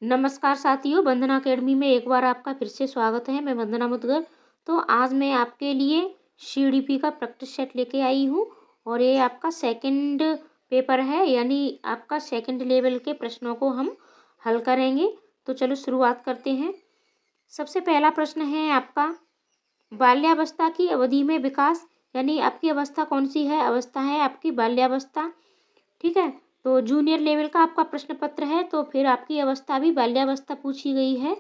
नमस्कार साथियों, वंदना अकेडमी में एक बार आपका फिर से स्वागत है। मैं वंदना मुदगल। तो आज मैं आपके लिए सीडीपी का प्रैक्टिस सेट लेके आई हूँ और ये आपका सेकंड पेपर है, यानी आपका सेकंड लेवल के प्रश्नों को हम हल करेंगे। तो चलो शुरुआत करते हैं। सबसे पहला प्रश्न है आपका, बाल्यावस्था की अवधि में विकास, यानी आपकी अवस्था कौन सी है? अवस्था है आपकी बाल्यावस्था। ठीक है, तो जूनियर लेवल का आपका प्रश्न पत्र है, तो फिर आपकी अवस्था भी बाल्यावस्था पूछी गई है,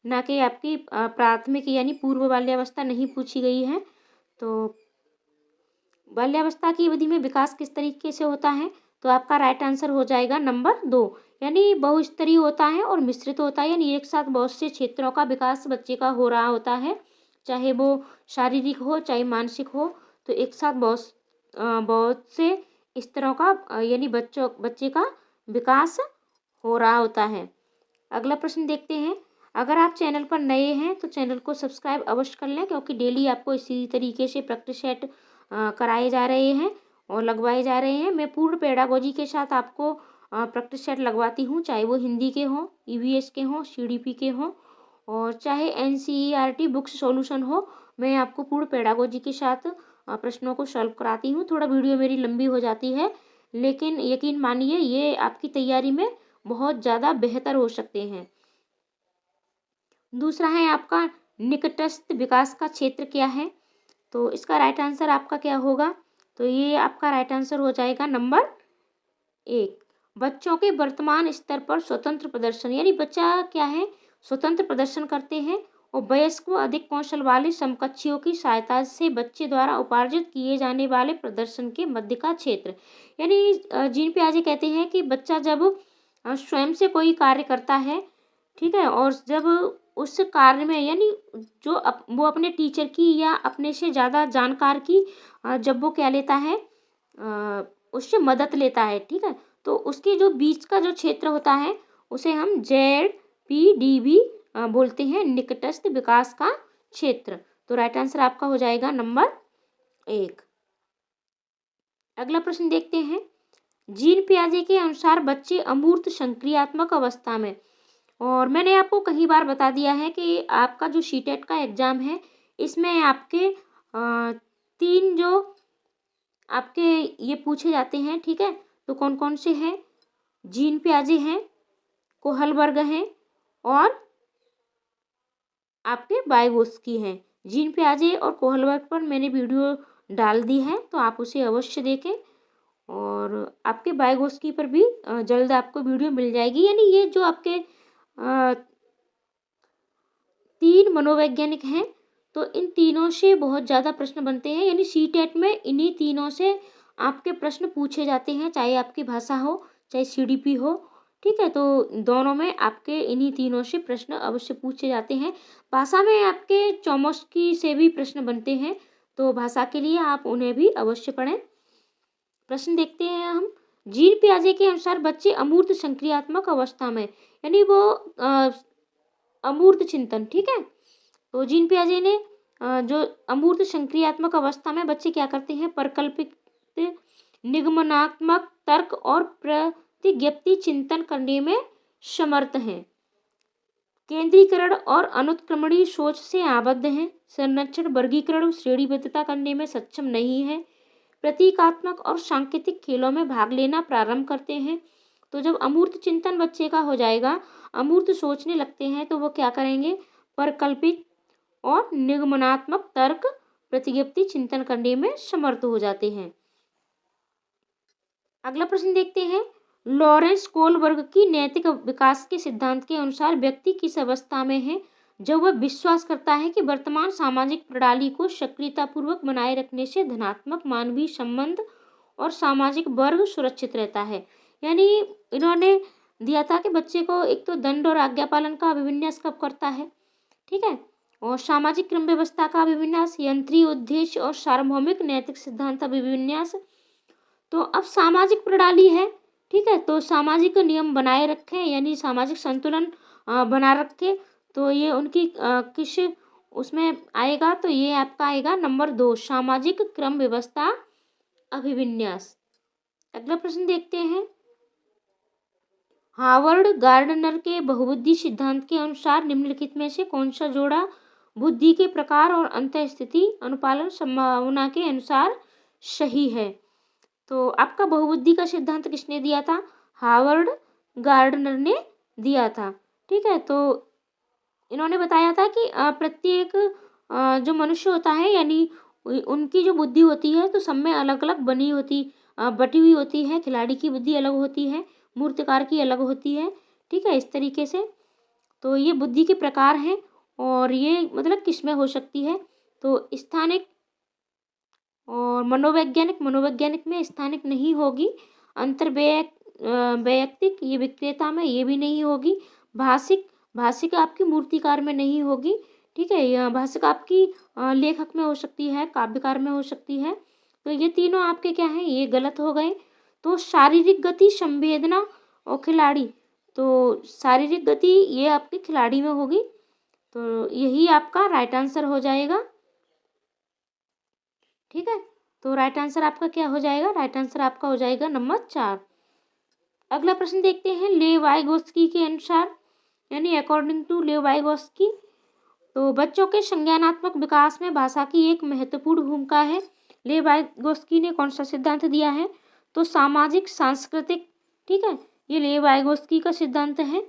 ना कि आपकी प्राथमिक यानी पूर्व बाल्यावस्था नहीं पूछी गई है। तो बाल्यावस्था की अवधि में विकास किस तरीके से होता है? तो आपका राइट आंसर हो जाएगा नंबर 2, यानी बहुस्तरीय होता है और मिश्रित होता है, यानी एक साथ बहुत से क्षेत्रों का विकास बच्चे का हो रहा होता है, चाहे वो शारीरिक हो चाहे मानसिक हो। तो एक साथ बहुत से इस तरह का यानी बच्चे का विकास हो रहा होता है। अगला प्रश्न देखते हैं। अगर आप चैनल पर नए हैं तो चैनल को सब्सक्राइब अवश्य कर लें, क्योंकि डेली आपको इसी तरीके से प्रैक्टिस सेट कराए जा रहे हैं और लगवाए जा रहे हैं। मैं पूर्ण पेडागोजी के साथ आपको प्रैक्टिस सेट लगवाती हूँ, चाहे वो हिंदी के हों, ईवीएस के हों, सीडीपी के हों और चाहे एनसीईआरटी बुक्स सॉल्यूशन हो। मैं आपको पूर्ण पेडागोजी के साथ प्रश्नों को सॉल्व कराती हूँ। थोड़ा वीडियो मेरी लंबी हो जाती है, लेकिन यकीन मानिए ये आपकी तैयारी में बहुत ज़्यादा बेहतर हो सकते हैं। दूसरा है आपका, निकटस्थ विकास का क्षेत्र क्या है? तो इसका राइट आंसर आपका क्या होगा? तो ये आपका राइट आंसर हो जाएगा नंबर 1। बच्चों के वर्तमान स्तर पर स्वतंत्र प्रदर्शन, यानी बच्चा क्या है, स्वतंत्र प्रदर्शन करते हैं और वयस्क व अधिक कौशल वाले समकक्षियों की सहायता से बच्चे द्वारा उपार्जित किए जाने वाले प्रदर्शन के मध्य का क्षेत्र। यानी जीन पियाजे कहते हैं कि बच्चा जब स्वयं से कोई कार्य करता है, ठीक है, और जब उस कार्य में यानी वो अपने टीचर की या अपने से ज़्यादा जानकार की जब वो क्या लेता है, उससे मदद लेता है, ठीक है, तो उसके जो बीच का जो क्षेत्र होता है उसे हम ZPDB बोलते हैं, निकटस्थ विकास का क्षेत्र। तो राइट आंसर आपका हो जाएगा नंबर 1। अगला प्रश्न देखते हैं। जीन पियाजे के अनुसार बच्चे अमूर्त संक्रियात्मक अवस्था में, और मैंने आपको कई बार बता दिया है कि आपका जो सीटेट का एग्ज़ाम है इसमें आपके 3 जो आपके ये पूछे जाते हैं, ठीक है, तो कौन कौन से हैं? जीन पियाजे हैं, कोहलबर्ग हैं और आपके वाइगोत्स्की हैं। जीन पियाजे और कोहलबर्ग पर मैंने वीडियो डाल दी है, तो आप उसे अवश्य देखें और आपके वाइगोत्स्की पर भी जल्द आपको वीडियो मिल जाएगी। यानी ये जो आपके 3 मनोवैज्ञानिक हैं, तो इन तीनों से बहुत ज़्यादा प्रश्न बनते हैं, यानी सीटेट में इन्हीं तीनों से आपके प्रश्न पूछे जाते हैं, चाहे आपकी भाषा हो चाहे सीडीपी हो, ठीक है, तो दोनों में आपके इन्हीं तीनों से प्रश्न अवश्य पूछे जाते हैं। भाषा में आपके चौमस्की से भी प्रश्न बनते हैं, तो भाषा के लिए आप उन्हें भी अवश्य पढ़ें। प्रश्न देखते हैं हम। जीन पियाजे के अनुसार बच्चे अमूर्त संक्रियात्मक अवस्था में, यानी वो अमूर्त चिंतन, ठीक है, तो जीन पियाजे ने जो अमूर्त संक्रियात्मक अवस्था में बच्चे क्या करते हैं, परिकल्पित, निगमनात्मक तर्क और प्रतिज्ञप्ति चिंतन करने में समर्थ हैं, केंद्रीकरण और अनुत्क्रमणीय सोच से आबद्ध हैं, संरक्षण, वर्गीकरण, श्रेणीबद्धता करने में सक्षम नहीं है, प्रतीकात्मक और सांकेतिक खेलों में भाग लेना प्रारंभ करते हैं। तो जब अमूर्त चिंतन बच्चे का हो जाएगा, अमूर्त सोचने लगते हैं, तो वो क्या करेंगे, परिकल्पित और निगमनात्मक तर्क, प्रतिज्ञप्ति चिंतन करने में समर्थ हो जाते हैं। अगला प्रश्न देखते हैं। लॉरेंस कोहलबर्ग की नैतिक विकास के सिद्धांत के अनुसार व्यक्ति किस अवस्था में है जब वह विश्वास करता है कि वर्तमान सामाजिक प्रणाली को सक्रियतापूर्वक बनाए रखने से धनात्मक मानवीय संबंध और सामाजिक वर्ग सुरक्षित रहता है। यानी इन्होंने दिया था कि बच्चे को एक तो दंड और आज्ञा पालन का अभिविन्यास कब करता है, ठीक है, और सामाजिक क्रम व्यवस्था का अभिविन्यास, यंत्रीय उद्देश्य और सार्वभौमिक नैतिक सिद्धांत अभिविन्यास। तो अब सामाजिक प्रणाली है, ठीक है, तो सामाजिक नियम बनाए रखें, यानी सामाजिक संतुलन बना रखे, तो ये उनकी किस उसमें आएगा, तो ये आपका आएगा नंबर 2, सामाजिक क्रम व्यवस्था अभिविन्यास। अगला प्रश्न देखते हैं। हावर्ड गार्डनर के बहुबुद्धि सिद्धांत के अनुसार निम्नलिखित में से कौन सा जोड़ा बुद्धि के प्रकार और अंतःस्थिति अनुपालन संभावना के अनुसार सही है? तो आपका बहुबुद्धि का सिद्धांत किसने दिया था? हावर्ड गार्डनर ने दिया था। ठीक है, तो इन्होंने बताया था कि प्रत्येक जो मनुष्य होता है यानी उनकी जो बुद्धि होती है तो सब में अलग अलग बटी हुई होती है। खिलाड़ी की बुद्धि अलग होती है, मूर्तिकार की अलग होती है। ठीक है, इस तरीके से तो ये बुद्धि के प्रकार हैं और ये मतलब किस में हो सकती है? तो स्थानिक और मनोवैज्ञानिक में स्थानिक नहीं होगी। वैयक्तिक ये विक्रेता में ये भी नहीं होगी। भाषिक आपकी मूर्तिकार में नहीं होगी। ठीक है, यह भाषिक आपकी लेखक में हो सकती है, काव्यकार में हो सकती है। तो ये तीनों आपके क्या हैं? ये गलत हो गए। तो शारीरिक गति, संवेदना और खिलाड़ी, तो शारीरिक गति ये आपके खिलाड़ी में होगी। तो यही आपका राइट आंसर हो जाएगा। ठीक है, तो राइट आंसर आपका क्या हो जाएगा? राइट आंसर आपका हो जाएगा नंबर 4। अगला प्रश्न देखते हैं लेवाइगोस्की के अनुसार, यानी अकॉर्डिंग टू लेवाइगोस्की, तो बच्चों के संज्ञानात्मक विकास में भाषा की एक महत्वपूर्ण भूमिका है। लेवाइगोस्की ने कौन सा सिद्धांत दिया है? तो सामाजिक सांस्कृतिक। ठीक है, ये लेवाइगोस्की का सिद्धांत है।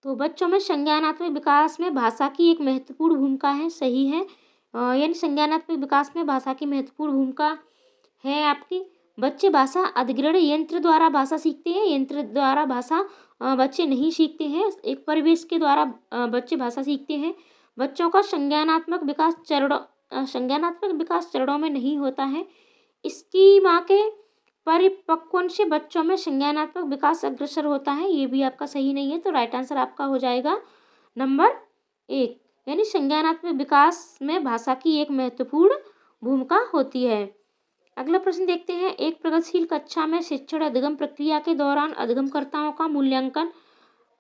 तो बच्चों में संज्ञानात्मक विकास में भाषा की एक महत्वपूर्ण भूमिका है, सही है। यानी संज्ञानात्मक विकास में भाषा की महत्वपूर्ण भूमिका है आपकी। बच्चे भाषा अधिग्रहण यंत्र द्वारा भाषा सीखते हैं, यंत्र द्वारा भाषा बच्चे नहीं सीखते हैं। एक परिवेश के द्वारा बच्चे भाषा सीखते हैं। बच्चों का संज्ञानात्मक विकास चरणों में नहीं होता है। इसकी माँ के परिपक्वन से बच्चों में संज्ञानात्मक विकास अग्रसर होता है, ये भी आपका सही नहीं है। तो राइट आंसर आपका हो जाएगा नंबर 1, यानी संज्ञानात्मक विकास में भाषा की एक महत्वपूर्ण भूमिका होती है। अगला प्रश्न देखते हैं, एक प्रगतिशील कक्षा में शिक्षण अधिगम प्रक्रिया के दौरान अधिगमकर्ताओं का मूल्यांकन,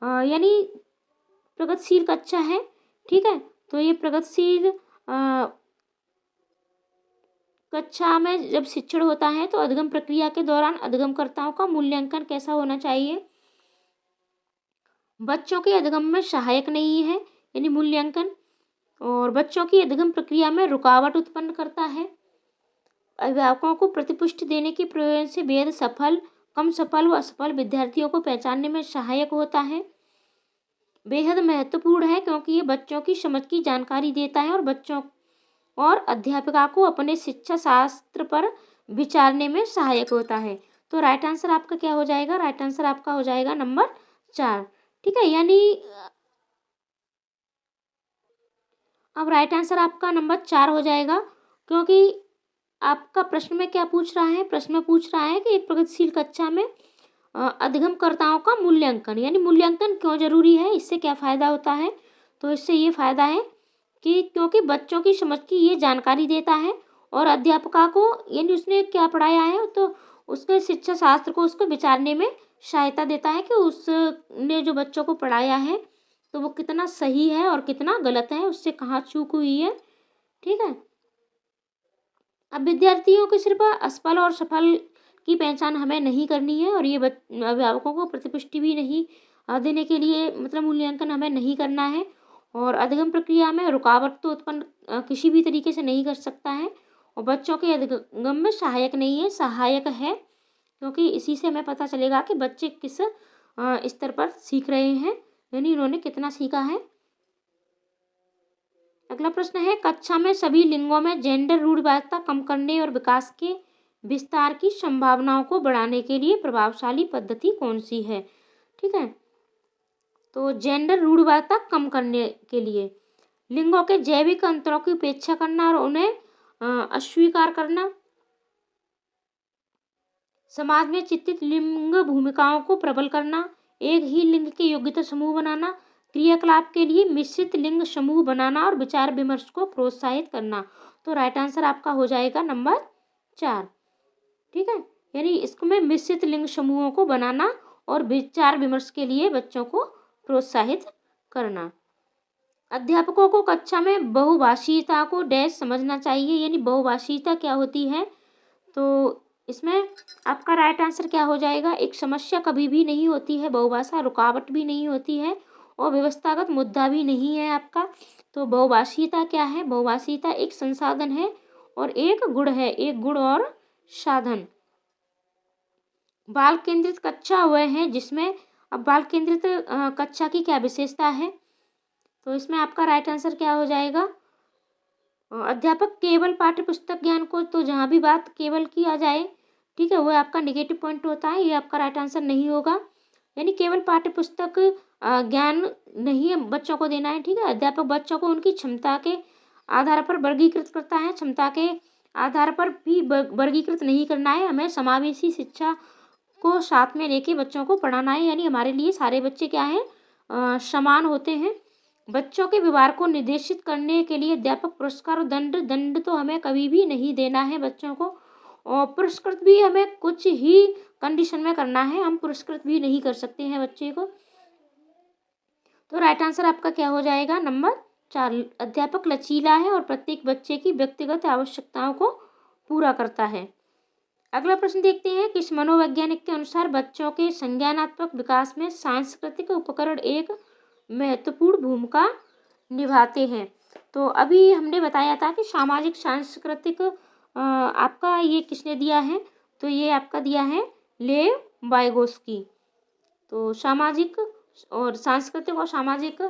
यानी प्रगतिशील कक्षा है। ठीक है, तो ये प्रगतिशील कक्षा में जब शिक्षण होता है तो अधिगम प्रक्रिया के दौरान अधिगमकर्ताओं का मूल्यांकन कैसा होना चाहिए? बच्चों के अधिगम में सहायक नहीं है, यानी मूल्यांकन, और बच्चों की अधिगम प्रक्रिया में रुकावट उत्पन्न करता है। अभिभावकों को प्रतिपुष्टि देने के प्रयोजन से बेहद सफल, कम सफल व असफल विद्यार्थियों को पहचानने में सहायक होता है। बेहद महत्वपूर्ण है क्योंकि ये बच्चों की समझ की जानकारी देता है और बच्चों और अध्यापिका को अपने शिक्षा शास्त्र पर विचारने में सहायक होता है। तो राइट आंसर आपका क्या हो जाएगा? राइट आंसर आपका हो जाएगा नंबर 4। ठीक है, यानी अब राइट आंसर आपका नंबर 4 हो जाएगा, क्योंकि आपका प्रश्न में क्या पूछ रहा है? प्रश्न में पूछ रहा है कि एक प्रगतिशील कक्षा में अधिगमकर्ताओं का मूल्यांकन, यानी मूल्यांकन क्यों जरूरी है, इससे क्या फ़ायदा होता है? तो इससे ये फ़ायदा है कि क्योंकि बच्चों की समझ की ये जानकारी देता है और अध्यापिका को, यानी उसने क्या पढ़ाया है तो उसके शिक्षा शास्त्र को उसको विचारने में सहायता देता है कि उसने जो बच्चों को पढ़ाया है तो वो कितना सही है और कितना गलत है, उससे कहाँ चूक हुई है। ठीक है, अब विद्यार्थियों को सिर्फ असफल और सफल की पहचान हमें नहीं करनी है और ये अभिभावकों को प्रतिपुष्टि भी नहीं देने के लिए मतलब मूल्यांकन हमें नहीं करना है। और अधिगम प्रक्रिया में रुकावट तो उत्पन्न किसी भी तरीके से नहीं कर सकता है और बच्चों के अधिगम में सहायक नहीं है, सहायक है, क्योंकि इसी से हमें पता चलेगा कि बच्चे किस स्तर पर सीख रहे हैं, यानी इन्होंने कितना सीखा है। अगला प्रश्न है, कक्षा में सभी लिंगों में जेंडर रूढ़िवादिता कम करने और विकास के विस्तार की संभावनाओं को बढ़ाने के लिए प्रभावशाली पद्धति कौन सी है? ठीक है, तो जेंडर रूढ़िवादिता कम करने के लिए लिंगों के जैविक अंतरों की उपेक्षा करना और उन्हें अस्वीकार करना, समाज में चित्रित लिंग भूमिकाओं को प्रबल करना, एक ही लिंग के योग्यता समूह बनाना, क्रियाकलाप के लिए मिश्रित लिंग समूह बनाना और विचार विमर्श को प्रोत्साहित करना। तो राइट आंसर आपका हो जाएगा नंबर 4। ठीक है, यानी इसको में मिश्रित लिंग समूहों को बनाना और विचार विमर्श के लिए बच्चों को प्रोत्साहित करना। अध्यापकों को कक्षा में बहुभाषीयता को डैश समझना चाहिए, यानी बहुभाषीयता क्या होती है? तो इसमें आपका राइट आंसर क्या हो जाएगा? एक समस्या कभी भी नहीं होती है, बहुभाषा रुकावट भी नहीं होती है और व्यवस्थागत मुद्दा भी नहीं है आपका। तो बहुभाषीयता क्या है? बहुभाषीयता एक संसाधन है और एक गुण है, एक गुण और साधन। बाल केंद्रित कक्षा वह है जिसमें, अब बाल केंद्रित कक्षा की क्या विशेषता है? तो इसमें आपका राइट आंसर क्या हो जाएगा? अध्यापक केवल पाठ्य पुस्तक ज्ञान को, तो जहाँ भी बात केवल की आ जाए, ठीक है, वो आपका नेगेटिव पॉइंट होता है, ये आपका राइट आंसर नहीं होगा। यानी केवल पाठ्य पुस्तक ज्ञान नहीं है बच्चों को देना है, ठीक है। अध्यापक बच्चों को उनकी क्षमता के आधार पर वर्गीकृत करता है, क्षमता के आधार पर भी वर्गीकृत नहीं करना है। हमें समावेशी शिक्षा को साथ में लेके बच्चों को पढ़ाना है, यानी हमारे लिए सारे बच्चे क्या हैं? समान होते हैं। बच्चों के व्यवहार को निर्देशित करने के लिए अध्यापक पुरस्कार और दंड तो हमें कभी भी नहीं देना है बच्चों को, और पुरस्कृत भी हमें कुछ ही कंडीशन में करना है, हम पुरस्कृत भी नहीं कर सकते हैं बच्चे को। तो राइट आंसर आपका क्या हो जाएगा? नंबर 4। अध्यापक लचीला है और प्रत्येक बच्चे की व्यक्तिगत आवश्यकताओं को पूरा करता है। अगला प्रश्न देखते हैं, किस मनोवैज्ञानिक के अनुसार बच्चों के संज्ञानात्मक विकास में सांस्कृतिक उपकरण एक महत्वपूर्ण भूमिका निभाते हैं? तो अभी हमने बताया था कि सामाजिक सांस्कृतिक आपका ये किसने दिया है? तो ये आपका दिया है लेव वाइगोस्की। तो सामाजिक और सांस्कृतिक और सामाजिक,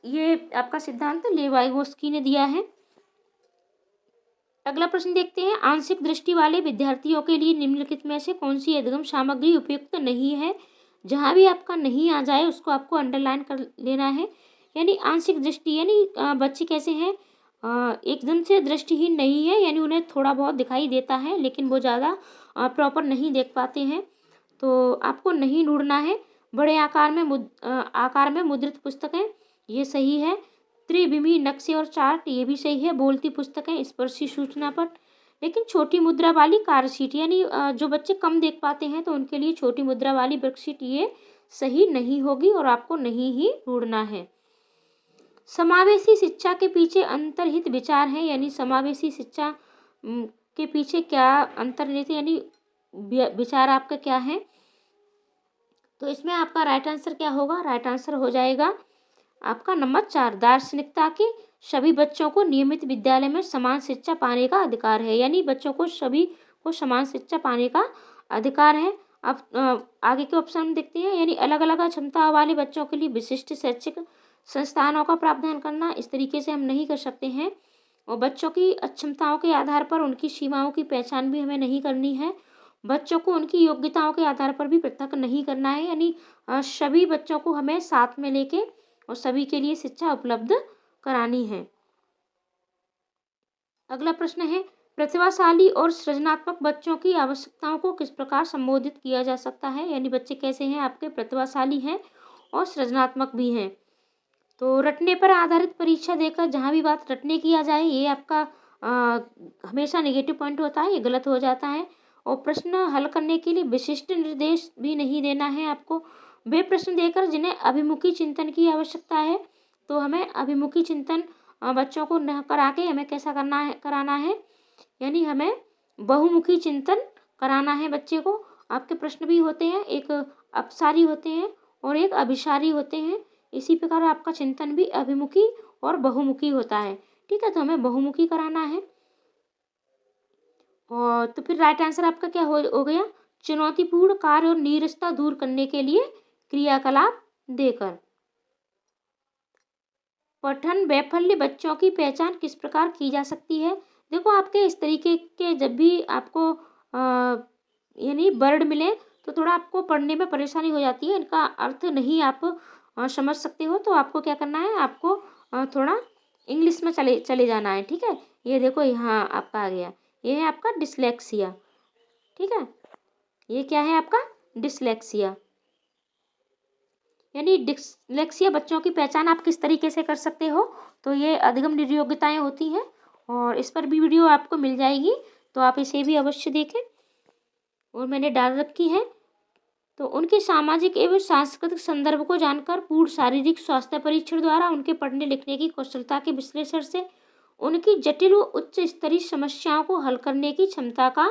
ये आपका सिद्धांत लेव वाइगोस्की ने दिया है। अगला प्रश्न देखते हैं, आंशिक दृष्टि वाले विद्यार्थियों के लिए निम्नलिखित में से कौन सी अधिगम सामग्री उपयुक्त नहीं है? जहाँ भी आपका नहीं आ जाए उसको आपको अंडरलाइन कर लेना है। यानी आंशिक दृष्टि यानी बच्चे कैसे हैं? एकदम से दृष्टिहीन नहीं है, यानी उन्हें थोड़ा बहुत दिखाई देता है लेकिन वो ज़्यादा प्रॉपर नहीं देख पाते हैं। तो आपको नहीं ढूंढना है। बड़े आकार में मुद्रित पुस्तकें, ये सही है। त्रिविमी नक्शे और चार्ट, ये भी सही है। बोलती पुस्तकें, स्पर्शी सूचना पट, लेकिन छोटी मुद्रा वाली कार्यशीट, यानी जो बच्चे कम देख पाते हैं तो उनके लिए छोटी मुद्रा वाली वर्कशीट ये सही नहीं होगी और आपको नहीं ही ढूंढना है। समावेशी शिक्षा के पीछे अंतर्निहित विचार है, यानी समावेशी शिक्षा के पीछे क्या अंतर्निहित यानी विचार आपका क्या है? तो इसमें आपका राइट आंसर क्या होगा? राइट आंसर हो जाएगा आपका नंबर 4, दार्शनिकता की सभी बच्चों को नियमित विद्यालय में समान शिक्षा पाने का अधिकार है, यानी बच्चों को सभी को समान शिक्षा पाने का अधिकार है। अब आगे के ऑप्शन देखते हैं, यानी अलग अलग क्षमता वाले बच्चों के लिए विशिष्ट शैक्षिक संस्थानों का प्रावधान करना, इस तरीके से हम नहीं कर सकते हैं। और बच्चों की अक्षमताओं के आधार पर उनकी सीमाओं की पहचान भी हमें नहीं करनी है। बच्चों को उनकी योग्यताओं के आधार पर भी पृथक नहीं करना है, यानी सभी बच्चों को हमें साथ में लेके और सभी के लिए शिक्षा उपलब्ध करानी है। अगला प्रश्न है, प्रतिभाशाली और सृजनात्मक बच्चों की आवश्यकताओं को किस प्रकार संबोधित किया जा सकता है? यानी बच्चे कैसे हैं आपके? प्रतिभाशाली हैं और सृजनात्मक भी हैं। तो रटने पर आधारित परीक्षा देकर, जहाँ भी बात रटने की आ जाए ये आपका हमेशा नेगेटिव पॉइंट होता है, ये गलत हो जाता है। और प्रश्न हल करने के लिए विशिष्ट निर्देश भी नहीं देना है आपको। वे प्रश्न देकर जिन्हें अभिमुखी चिंतन की आवश्यकता है, तो हमें अभिमुखी चिंतन बच्चों को न करा के हमें कैसा कराना है, यानी हमें बहुमुखी चिंतन कराना है बच्चे को। आपके प्रश्न भी होते हैं, एक अपसारी होते हैं और एक अभिसारी होते हैं। इसी प्रकार आपका चिंतन भी अभिमुखी और बहुमुखी होता है, ठीक है। तो हमें बहुमुखी कराना है। और तो फिर राइट आंसर आपका क्या हो गया? चुनौतीपूर्ण कार्य और नीरसता दूर करने के लिए क्रियाकलाप देकर। पठन वैफल्य बच्चों की पहचान किस प्रकार की जा सकती है? देखो, आपके इस तरीके के जब भी आपको यानी वर्ड मिले तो थोड़ा आपको पढ़ने में परेशानी हो जाती है, इनका अर्थ नहीं आप समझ सकते हो, तो आपको क्या करना है, आपको थोड़ा इंग्लिश में चले जाना है, ठीक है। ये देखो यहाँ आपका आ गया, ये है आपका डिसलेक्सिया, ठीक है। ये क्या है आपका? डिसलेक्सिया। यानी डिसलेक्सिया बच्चों की पहचान आप किस तरीके से कर सकते हो? तो ये अधिगम योग्यताएं होती हैं और इस पर भी वीडियो आपको मिल जाएगी, तो आप इसे भी अवश्य देखें और मैंने डाल रखी है। तो उनके सामाजिक एवं सांस्कृतिक संदर्भ को जानकर पूर्ण शारीरिक स्वास्थ्य परीक्षण द्वारा उनके पढ़ने लिखने की कौशलता के विश्लेषण से उनकी जटिल व उच्च स्तरीय समस्याओं को हल करने की क्षमता का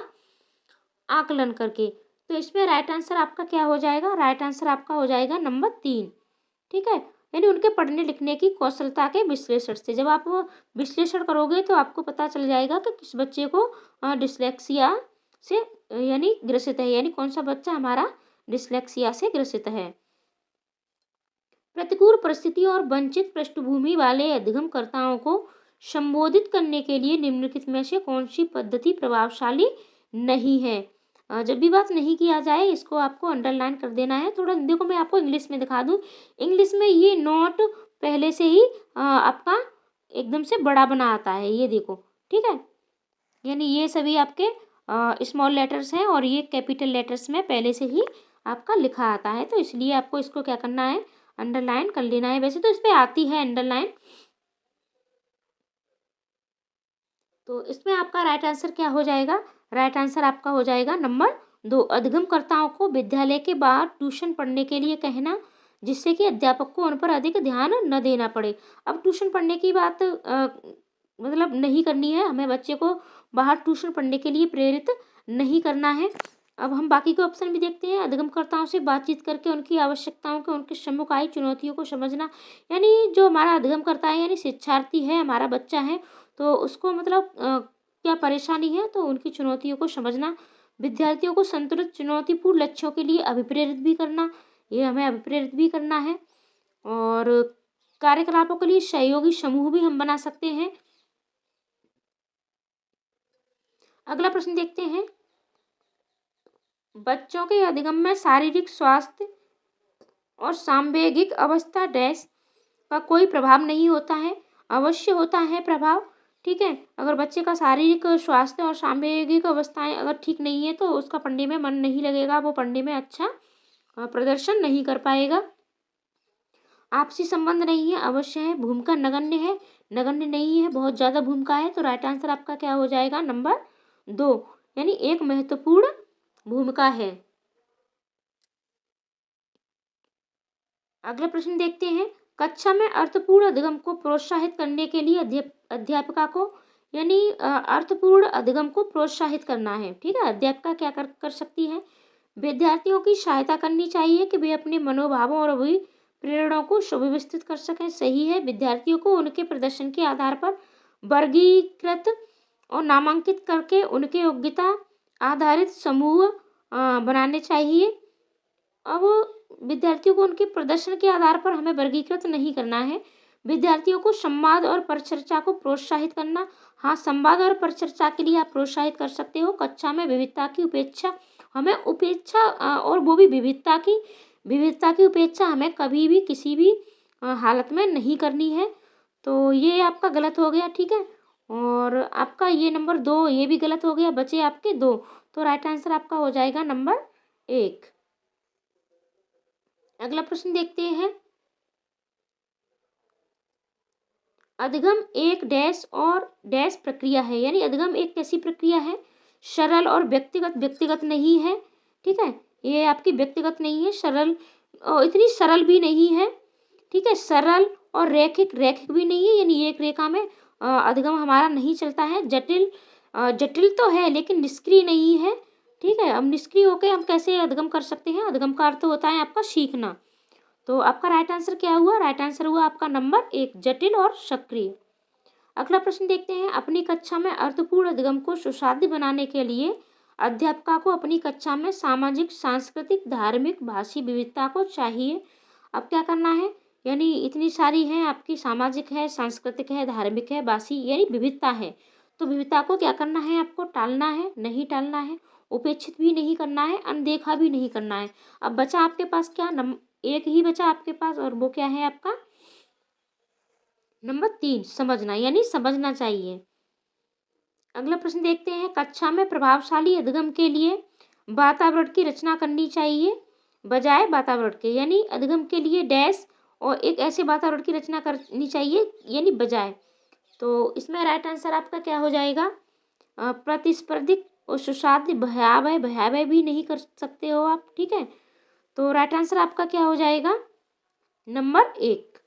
आकलन करके। तो इसमें राइट आंसर आपका क्या हो जाएगा? राइट आंसर आपका हो जाएगा नंबर 3। ठीक है, यानी उनके पढ़ने लिखने की कौशलता के विश्लेषण से। जब आप वो विश्लेषण करोगे तो आपको पता चल जाएगा कि किस बच्चे को डिसलेक्सिया से यानी ग्रसित है, यानी कौन सा बच्चा हमारा डिसलेक्सिया से ग्रसित है। प्रतिकूल परिस्थितियों और वंचित पृष्ठभूमि वाले अधिगमकर्ताओं को संबोधित करने के लिए निम्नलिखित में से कौन सी पद्धति प्रभावशाली नहीं है? जब भी बात नहीं किया जाए इसको आपको अंडरलाइन कर देना है। थोड़ा देखो मैं आपको इंग्लिश में दिखा दूँ। इंग्लिश में ये नोट पहले से ही आपका एकदम से बड़ा बना आता है, ये देखो। ठीक है, यानी ये सभी आपके स्मॉल लेटर्स हैं और ये कैपिटल लेटर्स में पहले से ही आपका लिखा आता है, तो इसलिए आपको इसको क्या करना है? अंडरलाइन कर लेना है। वैसे तो इस पे आती है अंडरलाइन। तो इसमें आपका राइट आंसर क्या हो जाएगा? राइट आंसर आपका हो जाएगा नंबर 2। अधिगमकर्ताओं को विद्यालय के बाद ट्यूशन पढ़ने के लिए कहना, जिससे कि अध्यापक को उन पर अधिक ध्यान न देना पड़े। अब ट्यूशन पढ़ने की बात मतलब नहीं करनी है, हमें बच्चे को बाहर ट्यूशन पढ़ने के लिए प्रेरित नहीं करना है। अब हम बाकी के ऑप्शन भी देखते हैं। अधिगमकर्ताओं से बातचीत करके उनकी आवश्यकताओं के उनके सम्मुख आई चुनौतियों को समझना, यानी जो हमारा अधिगमकर्ता है यानी शिक्षार्थी है, हमारा बच्चा है, तो उसको मतलब क्या परेशानी है तो उनकी चुनौतियों को समझना। विद्यार्थियों को संतुलित चुनौतीपूर्ण लक्ष्यों के लिए अभिप्रेरित भी करना, ये हमें अभिप्रेरित भी करना है। और कार्यकलापों के लिए सहयोगी समूह भी हम बना सकते हैं। अगला प्रश्न देखते हैं। बच्चों के अधिगम में शारीरिक स्वास्थ्य और सांवेगिक अवस्था डैश का कोई प्रभाव नहीं होता है। अवश्य होता है प्रभाव। ठीक है, अगर बच्चे का शारीरिक स्वास्थ्य और सांवेगिक अवस्थाएं अगर ठीक नहीं है तो उसका पढ़ने में मन नहीं लगेगा, वो पढ़ने में अच्छा प्रदर्शन नहीं कर पाएगा। आपसी संबंध नहीं है, अवश्य है। भूमिका नगण्य है, नगण्य नहीं है, बहुत ज़्यादा भूमिका है। तो राइट आंसर आपका क्या हो जाएगा? नंबर 2, यानी एक महत्वपूर्ण भूमिका है। अगला प्रश्न देखते हैं। कक्षा में अर्थपूर्ण अधिगम को प्रोत्साहित करने के लिए अध्यापिका को यानी अर्थपूर्ण अधिगम को प्रोत्साहित करना है। ठीक है, अध्यापिका क्या कर सकती है? विद्यार्थियों की सहायता करनी चाहिए कि वे अपने मनोभावों और वही प्रेरणाओं को सुव्यवस्थित कर सकें। सही है, विद्यार्थियों को उनके प्रदर्शन के आधार पर वर्गीकृत और नामांकित करके उनके योग्यता आधारित समूह बनाने चाहिए। अब विद्यार्थियों को उनके प्रदर्शन के आधार पर हमें वर्गीकृत नहीं करना है। विद्यार्थियों को संवाद और परिचर्चा को प्रोत्साहित करना। हाँ, संवाद और परिचर्चा के लिए आप प्रोत्साहित कर सकते हो। कक्षा में विविधता की उपेक्षा, हमें उपेक्षा और वो भी विविधता की उपेक्षा हमें कभी भी किसी भी हालत में नहीं करनी है। तो ये आपका गलत हो गया। ठीक है, और आपका ये नंबर 2 ये भी गलत हो गया, बचे आपके 2। तो राइट आंसर आपका हो जाएगा नंबर 1। अगला प्रश्न देखते हैं। अधिगम एक डैश और डैश प्रक्रिया है, यानी अधिगम एक कैसी प्रक्रिया है? सरल और व्यक्तिगत, व्यक्तिगत नहीं है। ठीक है, ये आपकी व्यक्तिगत नहीं है, सरल और इतनी सरल भी नहीं है। ठीक है, सरल और रैखिक, रैखिक भी नहीं है, यानी एक रेखा में अधिगम हमारा नहीं चलता है। जटिल, जटिल तो है लेकिन निष्क्रिय नहीं है। ठीक है, अब निष्क्रिय होकर हम कैसे अधिगम कर सकते हैं? अधिगम का अर्थ होता है आपका सीखना। तो आपका राइट आंसर क्या हुआ? राइट आंसर हुआ आपका नंबर 1, जटिल और सक्रिय। अगला प्रश्न देखते हैं। अपनी कक्षा में अर्थपूर्ण अधिगम को सुसाध्य बनाने के लिए अध्यापिका को अपनी कक्षा में सामाजिक, सांस्कृतिक, धार्मिक, भाषी विविधता को चाहिए। अब क्या करना है? यानी इतनी सारी है आपकी, सामाजिक है, सांस्कृतिक है, धार्मिक है, भाषी, यानी विविधता है। तो विविधता को क्या करना है? आपको टालना है, नहीं टालना है, उपेक्षित भी नहीं करना है, अनदेखा भी नहीं करना है। अब बचा आपके पास क्या? एक ही बचा आपके पास, और वो क्या है आपका? नंबर 3, समझना, यानी समझना चाहिए। अगला प्रश्न देखते हैं। कक्षा में प्रभावशाली अधिगम के लिए वातावरण की रचना करनी चाहिए बजाय वातावरण के, यानी अधिगम के लिए डैश और एक ऐसे वातावरण की रचना करनी चाहिए यानी बजाय। तो इसमें राइट आंसर आपका क्या हो जाएगा? प्रतिस्पर्धी और सुसाध्य, भयावह, भयावह भी नहीं कर सकते हो आप। ठीक है, तो राइट आंसर आपका क्या हो जाएगा? नंबर 1।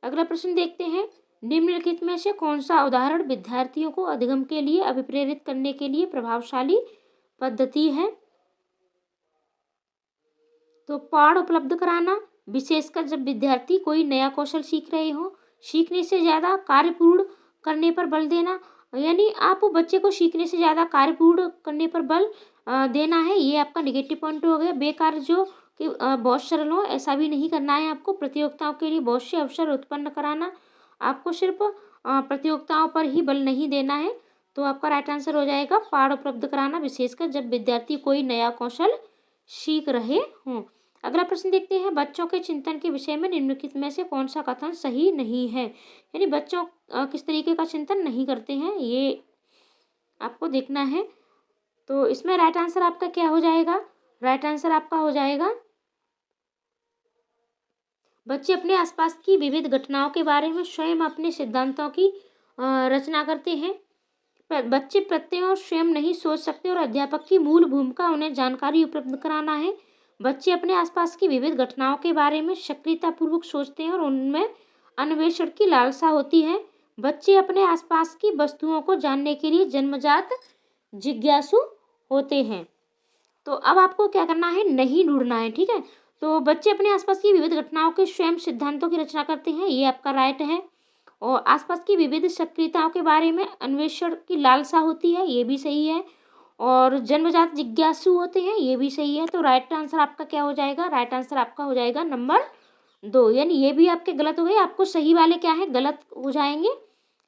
अगला प्रश्न देखते हैं। निम्नलिखित में से कौन सा उदाहरण विद्यार्थियों को अधिगम के लिए अभिप्रेरित करने के लिए प्रभावशाली पद्धति है। तो पाठ उपलब्ध कराना, विशेषकर जब विद्यार्थी कोई नया कौशल सीख रहे हो। सीखने से ज़्यादा कार्य पूर्ण करने पर बल देना, यानी आप बच्चे को सीखने से ज़्यादा कार्य पूर्ण करने पर बल देना है, ये आपका नेगेटिव पॉइंट हो गया। बेकार जो कि बहुत सरल हो, ऐसा भी नहीं करना है आपको। प्रतियोगिताओं के लिए बहुत से अवसर उत्पन्न कराना, आपको सिर्फ प्रतियोगिताओं पर ही बल नहीं देना है। तो आपका राइट आंसर हो जाएगा पाठ उपलब्ध कराना, विशेषकर जब विद्यार्थी कोई नया कौशल सीख रहे हों। अगला प्रश्न देखते हैं, बच्चों के चिंतन के विषय में निम्नलिखित में से कौन सा कथन सही नहीं है। यानी बच्चों किस तरीके का चिंतन नहीं करते हैं, ये आपको देखना है। तो इसमें राइट आंसर आपका क्या हो जाएगा? राइट आंसर आपका हो जाएगा, बच्चे अपने आसपास की विविध घटनाओं के बारे में स्वयं अपने सिद्धांतों की रचना करते हैं। बच्चे प्रत्ययों स्वयं नहीं सोच सकते और अध्यापक की मूल भूमिका उन्हें जानकारी उपलब्ध कराना है। बच्चे अपने आसपास की विविध घटनाओं के बारे में सक्रियतापूर्वक सोचते हैं और उनमें अन्वेषण की लालसा होती है। बच्चे अपने आसपास की वस्तुओं को जानने के लिए जन्मजात जिज्ञासु होते हैं। तो अब आपको क्या करना है, नहीं ढूंढना है, ठीक है। तो बच्चे अपने आसपास की विविध घटनाओं के स्वयं सिद्धांतों की रचना करते हैं, ये आपका राइट है। और आसपास की विविध सक्रियताओं के बारे में अन्वेषण की लालसा होती है, ये भी सही है। और जन्मजात जिज्ञासु होते हैं, ये भी सही है। तो राइट आंसर आपका क्या हो जाएगा? राइट आंसर आपका हो जाएगा नंबर 2। यानी ये भी आपके गलत हो गए, आपको सही वाले क्या है, गलत हो जाएंगे।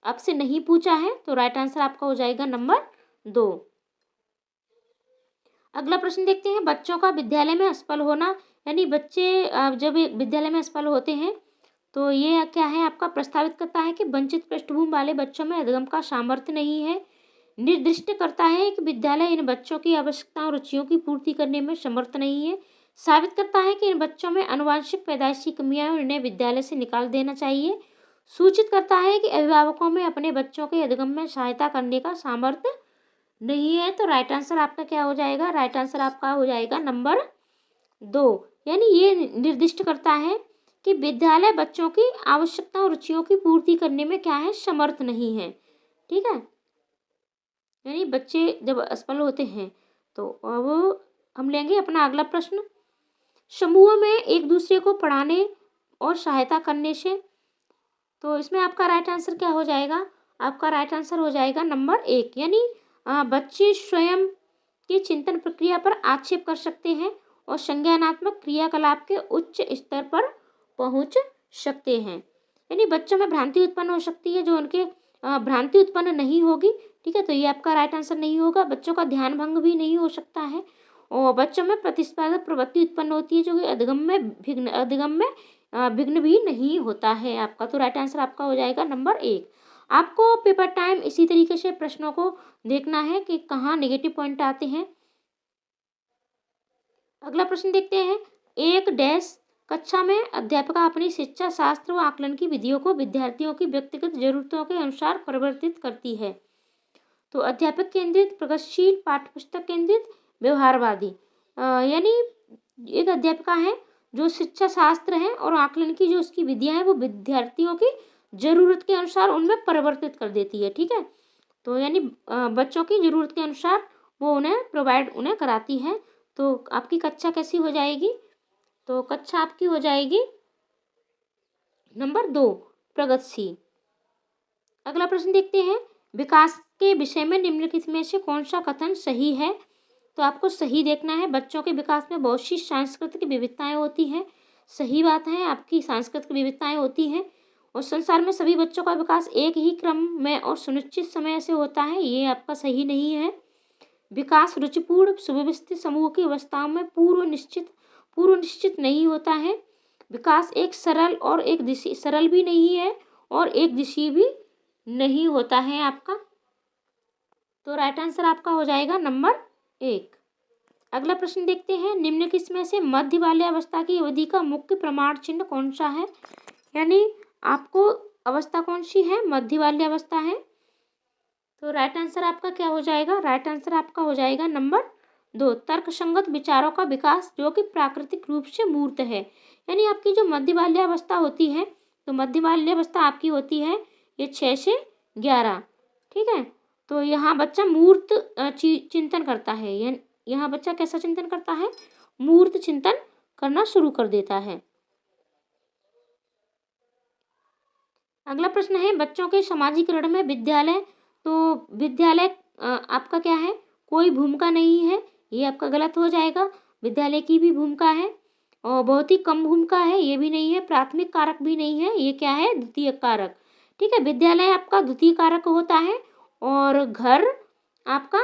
आपसे नहीं पूछा है, तो राइट आंसर आपका हो जाएगा नंबर 2। अगला प्रश्न देखते हैं, बच्चों का विद्यालय में असफल होना। यानी बच्चे जब विद्यालय में असफल होते हैं तो ये क्या है, आपका प्रस्तावित करता है कि वंचित पृष्ठभूमि वाले बच्चों में अधिगम का सामर्थ्य नहीं है। निर्दिष्ट करता है कि विद्यालय इन बच्चों की आवश्यकताओं और रुचियों की पूर्ति करने में समर्थ नहीं है। साबित करता है कि इन बच्चों में आनुवंशिक पैदाइशी कमियां हैं और इन्हें विद्यालय से निकाल देना चाहिए। सूचित करता है कि अभिभावकों में अपने बच्चों के अधिगम में सहायता करने का सामर्थ्य नहीं है। तो राइट आंसर आपका क्या हो जाएगा? राइट आंसर आपका हो जाएगा नंबर 2। यानी ये निर्दिष्ट करता है कि विद्यालय बच्चों की आवश्यकताओं और रुचियों की पूर्ति करने में क्या है, समर्थ नहीं है, ठीक है। यानी बच्चे जब असफल होते हैं तो अब हम लेंगे अपना अगला प्रश्न, समूह में एक दूसरे को पढ़ाने और सहायता करने से। तो इसमें आपका राइट आंसर क्या हो जाएगा? आपका राइट आंसर हो जाएगा नंबर 1। यानी बच्चे स्वयं की चिंतन प्रक्रिया पर आक्षेप कर सकते हैं और संज्ञानात्मक क्रियाकलाप के उच्च स्तर पर पहुंच सकते हैं। यानी बच्चों में भ्रांति उत्पन्न हो सकती है जो उनके भ्रांति उत्पन्न नहीं होगी, ठीक है। तो ये आपका राइट आंसर नहीं होगा। बच्चों का ध्यान भंग भी नहीं हो सकता है और बच्चों में प्रतिस्पर्धा प्रवृत्ति उत्पन्न होती है जो कि अधिगम में विघ्न भी नहीं होता है आपका। तो राइट आंसर आपका हो जाएगा नंबर 1। आपको पेपर टाइम इसी तरीके से प्रश्नों को देखना है कि कहाँ नेगेटिव पॉइंट आते हैं। अगला प्रश्न देखते हैं, एक डैश कक्षा में अध्यापिका अपनी शिक्षा शास्त्र व आकलन की विधियों को विद्यार्थियों की व्यक्तिगत जरूरतों के अनुसार परिवर्तित करती है। तो अध्यापक केंद्रित, प्रगतिशील, पाठ्यपुस्तक केंद्रित, व्यवहारवादी। यानी एक अध्यापिका है जो शिक्षा शास्त्र है और आकलन की जो उसकी विधियां हैं वो विद्यार्थियों की जरूरत के अनुसार उनमें परिवर्तित कर देती है, ठीक है। तो यानी बच्चों की जरूरत के अनुसार वो उन्हें कराती है। तो आपकी कक्षा कैसी हो जाएगी? तो कक्षा आपकी हो जाएगी नंबर 2, प्रगतिशील। अगला प्रश्न देखते हैं, विकास के विषय में निम्नलिखित में से कौन सा कथन सही है? तो आपको सही देखना है। बच्चों के विकास में बहुत सी सांस्कृतिक विविधताएं होती हैं, सही बात है, आपकी सांस्कृतिक विविधताएं होती हैं और संसार में सभी बच्चों का विकास एक ही क्रम में और सुनिश्चित समय से होता है, ये आपका सही नहीं है। विकास रुचिपूर्ण सुव्यवस्थित समूह की अवस्थाओं में पूर्व निश्चित नहीं होता है। विकास एक सरल भी नहीं है और एक दिशी भी नहीं होता है आपका। तो राइट आंसर आपका हो जाएगा नंबर 1। अगला प्रश्न देखते हैं, निम्नलिखित में से मध्य बाल्यावस्था की अवधि का मुख्य प्रमाण चिन्ह कौन सा है? यानी आपको अवस्था कौन सी है? मध्य बाल्यावस्था है। तो राइट आंसर आपका क्या हो जाएगा? राइट आंसर आपका हो जाएगा नंबर 2, तर्कसंगत विचारों का विकास जो कि प्राकृतिक रूप से मूर्त है। यानी आपकी जो मध्य बाल्यावस्था होती है, तो मध्य बाल्यावस्था आपकी होती है ये 6 से 11, ठीक है। तो यहाँ बच्चा मूर्त चिंतन करता है। यहाँ बच्चा कैसा चिंतन करता है? मूर्त चिंतन करना शुरू कर देता है। अगला प्रश्न है, बच्चों के समाजीकरण में विद्यालय। तो विद्यालय आपका क्या है? कोई भूमिका नहीं है, ये आपका गलत हो जाएगा। विद्यालय की भी भूमिका है और बहुत ही कम भूमिका है, ये भी नहीं है। प्राथमिक कारक भी नहीं है, ये क्या है? द्वितीय कारक। ठीक है, विद्यालय आपका द्वितीय कारक होता है और घर आपका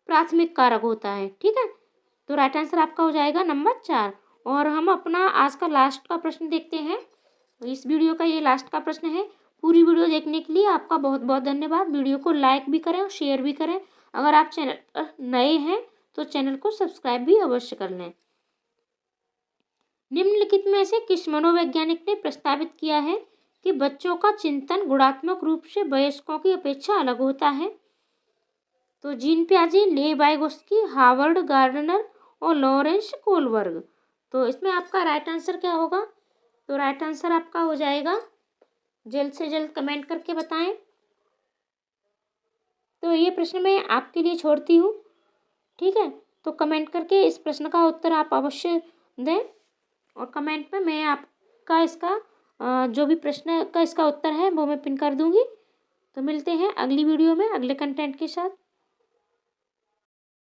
प्राथमिक कारक होता है। ठीक है, तो राइट आंसर आपका हो जाएगा नंबर 4। और हम अपना आज का लास्ट का प्रश्न देखते हैं। इस वीडियो का ये लास्ट का प्रश्न है। पूरी वीडियो देखने के लिए आपका बहुत बहुत धन्यवाद। वीडियो को लाइक भी करें और शेयर भी करें। अगर आप चैनल पर नए हैं तो चैनल को सब्सक्राइब भी अवश्य कर लें। निम्नलिखित में से किस मनोवैज्ञानिक ने प्रस्तावित किया है कि बच्चों का चिंतन गुणात्मक रूप से वयस्कों की अपेक्षा अलग होता है? तो जीन पियाजे, ले वाइगोस्की, हार्वर्ड गार्डनर और लॉरेंस कोलबर्ग। तो इसमें आपका राइट आंसर क्या होगा? तो राइट आंसर आपका हो जाएगा, जल्द से जल्द कमेंट करके बताएं। तो ये प्रश्न मैं आपके लिए छोड़ती हूँ। ठीक है, तो कमेंट करके इस प्रश्न का उत्तर आप अवश्य दें और कमेंट में मैं आपका इसका जो भी प्रश्न का इसका उत्तर है वो मैं पिन कर दूंगी। तो मिलते हैं अगली वीडियो में अगले कंटेंट के साथ।